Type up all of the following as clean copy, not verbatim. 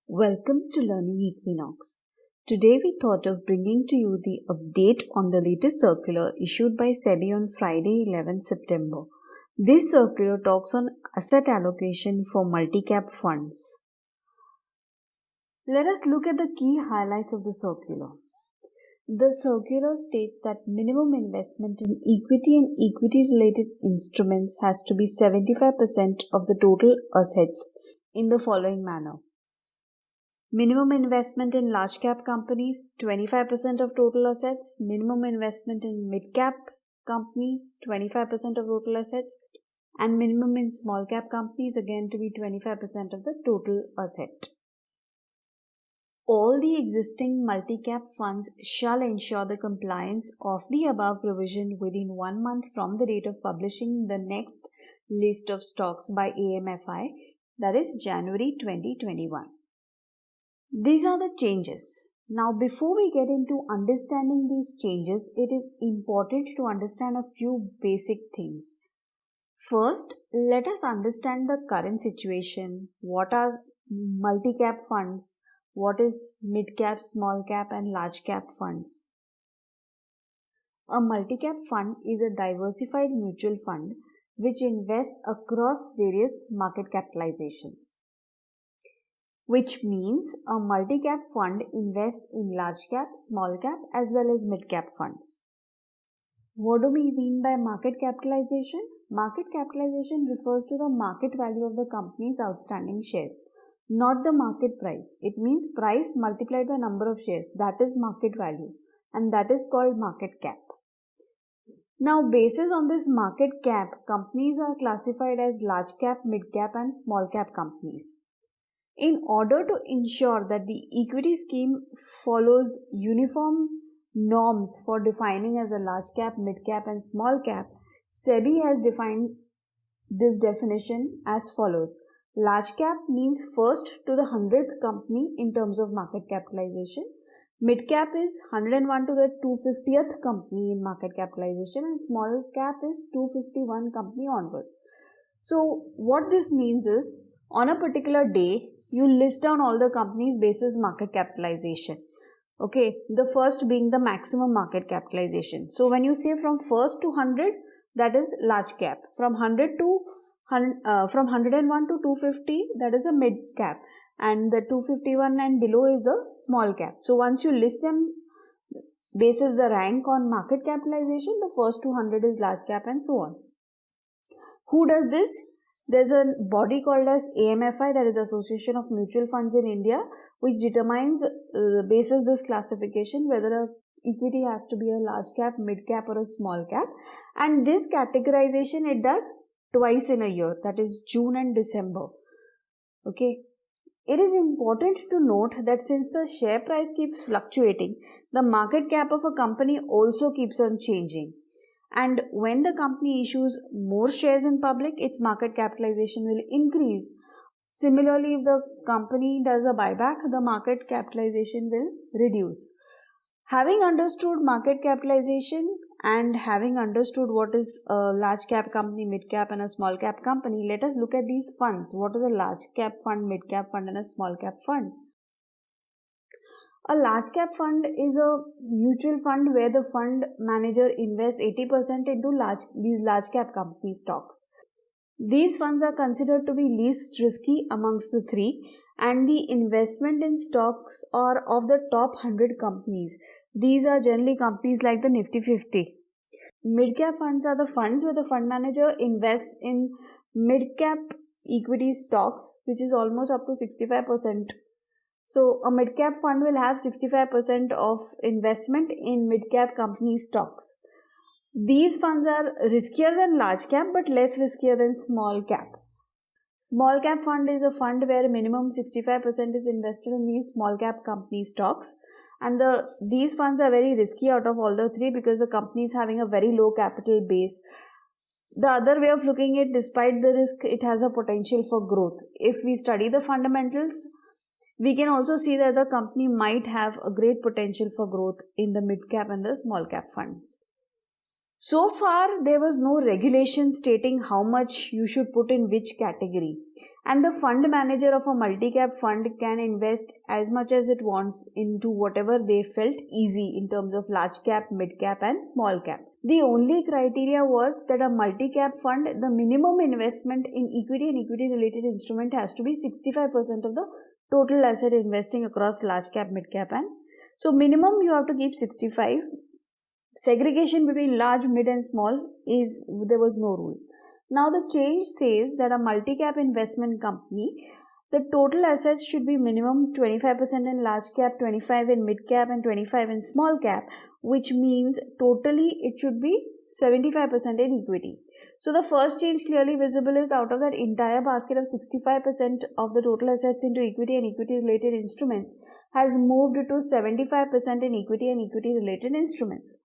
Welcome to Learning Equinox. Today we thought of bringing to you the update on the latest circular issued by SEBI on Friday 11 September. This circular talks on asset allocation for multi-cap funds. Let us look at the key highlights of the circular. The circular states that minimum investment in equity and equity-related instruments has to be 75% of the total assets in the following manner. Minimum investment in large cap companies, 25% of total assets. Minimum investment in mid cap companies, 25% of total assets. And minimum in small cap companies, again to be 25% of the total asset. All the existing multi-cap funds shall ensure the compliance of the above provision within 1 month from the date of publishing the next list of stocks by AMFI, that is January 2021. These are the changes. Now, before we get into understanding these changes, it is important to understand a few basic things. First, let us understand the current situation. What are multi-cap funds? What is mid-cap, small-cap and large-cap funds? A multi-cap fund is a diversified mutual fund which invests across various market capitalizations. Which means a multi-cap fund invests in large-cap, small-cap as well as mid-cap funds. What do we mean by market capitalization? Market capitalization refers to the market value of the company's outstanding shares, not the market price. It means price multiplied by number of shares. That is market value, and that is called market cap. Now, basis on this market cap, companies are classified as large cap, mid cap and small cap companies. In order to ensure that the equity scheme follows uniform norms for defining as a large cap, mid cap and small cap, SEBI has defined this definition as follows. Large cap means first to the 100th company in terms of market capitalization. Mid cap is 101 to the 250th company in market capitalization, and small cap is 251 company onwards. So what this means is, on a particular day, you list down all the companies basis market capitalization. Okay, the first being the maximum market capitalization. So when you say from first to 100, that is large cap. From 101 to 250, that is a mid cap, and the 251 and below is a small cap. So once you list them basis the rank on market capitalization, the first 200 is large cap and so on. Who does this? There's a body called as AMFI, that is Association of Mutual Funds in India, which determines basis this classification whether a equity has to be a large cap, mid cap or a small cap. And this categorization it does twice in a year, that is June and December. Okay. It is important to note that since the share price keeps fluctuating, the market cap of a company also keeps on changing. And when the company issues more shares in public, its market capitalization will increase. Similarly, if the company does a buyback, the market capitalization will reduce. Having understood market capitalization and having understood what is a large cap company, mid cap and a small cap company, let us look at these funds. What is a large cap fund, mid cap fund and a small cap fund? A large cap fund is a mutual fund where the fund manager invests 80% into these large cap company stocks. These funds are considered to be least risky amongst the three, and the investment in stocks are of the top 100 companies. These are generally companies like the Nifty 50. Mid cap funds are the funds where the fund manager invests in mid cap equity stocks, which is almost up to 65%. So a mid-cap fund will have 65% of investment in mid-cap company stocks. These funds are riskier than large cap but less riskier than small cap. Small cap fund is a fund where minimum 65% is invested in these small cap company stocks. And these funds are very risky out of all the three because the company is having a very low capital base. The other way of looking at it, despite the risk, it has a potential for growth. If we study the fundamentals, we can also see that the company might have a great potential for growth in the mid-cap and the small-cap funds. So far, there was no regulation stating how much you should put in which category. And the fund manager of a multi-cap fund can invest as much as it wants into whatever they felt easy in terms of large cap, mid cap and small cap. The only criteria was that a multi-cap fund, the minimum investment in equity and equity related instrument has to be 65% of the total asset investing across large cap, mid cap and so minimum you have to keep 65. Segregation between large, mid and small there was no rule. Now the change says that a multi-cap investment company, the total assets should be minimum 25% in large cap, 25 in mid cap and 25 in small cap, which means totally it should be 75% in equity. So the first change clearly visible is out of that entire basket of 65% of the total assets into equity and equity related instruments has moved to 75% in equity and equity related instruments.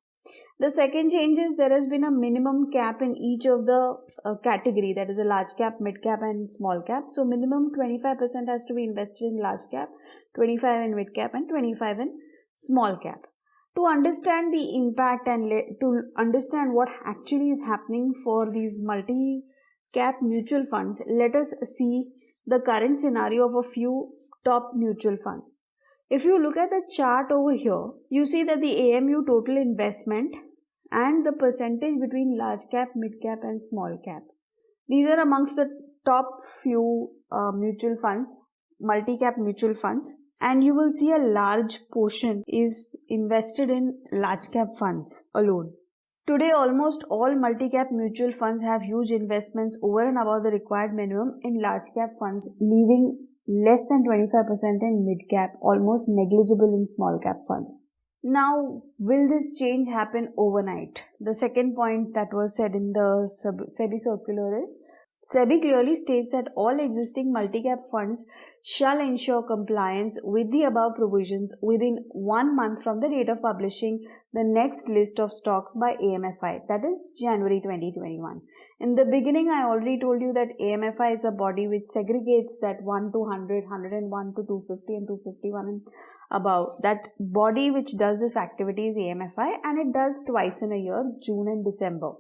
The second change is there has been a minimum cap in each of the category, that is a large cap, mid cap and small cap. So minimum 25% has to be invested in large cap, 25 in mid cap and 25 in small cap. To understand the impact and to understand what actually is happening for these multi-cap mutual funds, let us see the current scenario of a few top mutual funds. If you look at the chart over here, you see that the AMU total investment and the percentage between large cap, mid cap and small cap. These are amongst the top few mutual funds, multi-cap mutual funds, and you will see a large portion is invested in large cap funds alone. Today, almost all multi-cap mutual funds have huge investments over and above the required minimum in large cap funds, leaving less than 25% in mid cap, almost negligible in small cap funds. Now, will this change happen overnight? The second point that was said in the SEBI circular is, SEBI clearly states that all existing multi-cap funds shall ensure compliance with the above provisions within 1 month from the date of publishing the next list of stocks by AMFI, that is January 2021. In the beginning, I already told you that AMFI is a body which segregates that 1 to 100, 101 to 250 and 251 and above. That body which does this activity is AMFI, and it does twice in a year, June and December.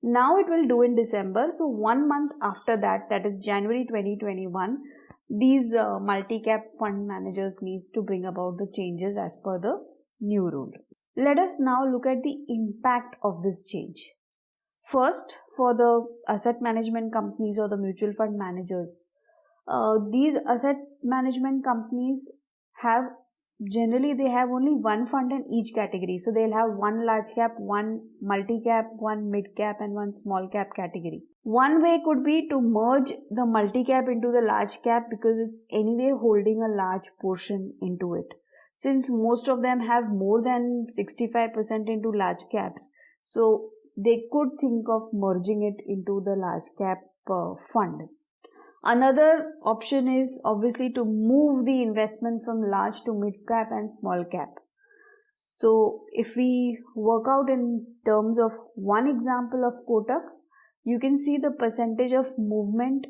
Now it will do in December, so 1 month after that, that is January 2021, these multi-cap fund managers need to bring about the changes as per the new rule. Let us now look at the impact of this change. First, for the asset management companies or the mutual fund managers, these asset management companies have generally they have only one fund in each category. So they'll have one large cap, one multi-cap, one mid-cap and one small cap category. One way could be to merge the multi-cap into the large cap because it's anyway holding a large portion into it. Since most of them have more than 65% into large caps, so they could think of merging it into the large cap fund. Another option is obviously to move the investment from large to mid cap and small cap. So if we work out in terms of one example of Kotak, you can see the percentage of movement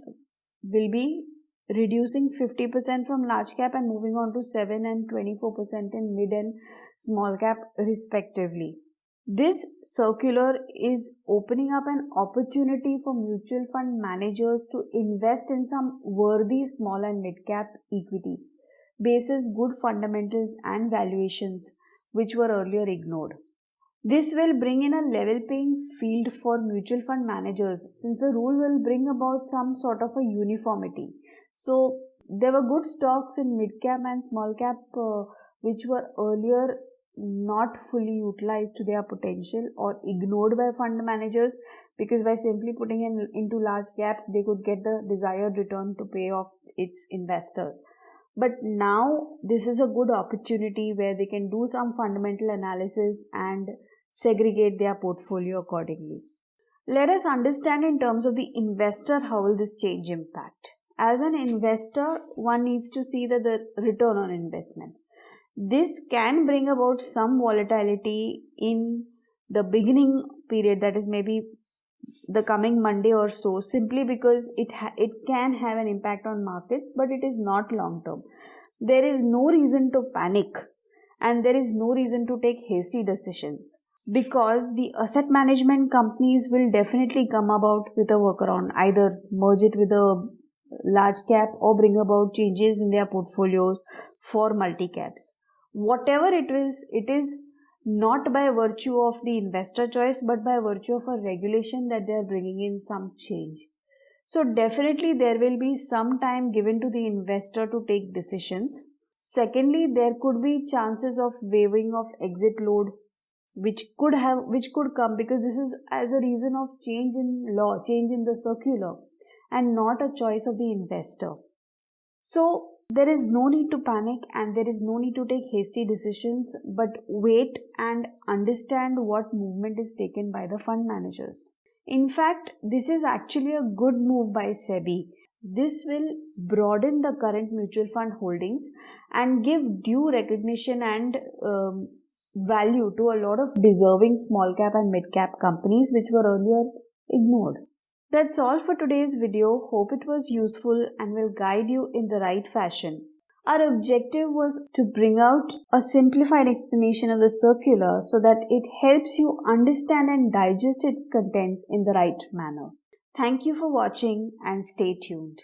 will be reducing 50% from large cap and moving on to 7 and 24% in mid and small cap respectively. This circular is opening up an opportunity for mutual fund managers to invest in some worthy small and mid cap equity basis good fundamentals and valuations which were earlier ignored. This will bring in a level playing field for mutual fund managers since the rule will bring about some sort of a uniformity. So there were good stocks in mid cap and small cap which were earlier not fully utilized to their potential or ignored by fund managers because by simply putting into large caps they could get the desired return to pay off its investors. But now this is a good opportunity where they can do some fundamental analysis and segregate their portfolio accordingly. Let us understand in terms of the investor how will this change impact. As an investor, one needs to see the return on investment. This can bring about some volatility in the beginning period, that is maybe the coming Monday or so, simply because it can have an impact on markets, but it is not long term. There is no reason to panic and there is no reason to take hasty decisions. because the asset management companies will definitely come about with a workaround, either merge it with a large cap or bring about changes in their portfolios for multi caps. Whatever it is not by virtue of the investor choice but by virtue of a regulation that they are bringing in some change. So definitely there will be some time given to the investor to take decisions. Secondly, there could be chances of waiving of exit load which could come, because this is as a reason of change in law, change in the circular, and not a choice of the investor. So there is no need to panic and there is no need to take hasty decisions, but wait and understand what movement is taken by the fund managers. In fact, this is actually a good move by SEBI. This will broaden the current mutual fund holdings and give due recognition and value to a lot of deserving small cap and mid cap companies which were earlier ignored. That's all for today's video. Hope it was useful and will guide you in the right fashion. Our objective was to bring out a simplified explanation of the circular so that it helps you understand and digest its contents in the right manner. Thank you for watching and stay tuned.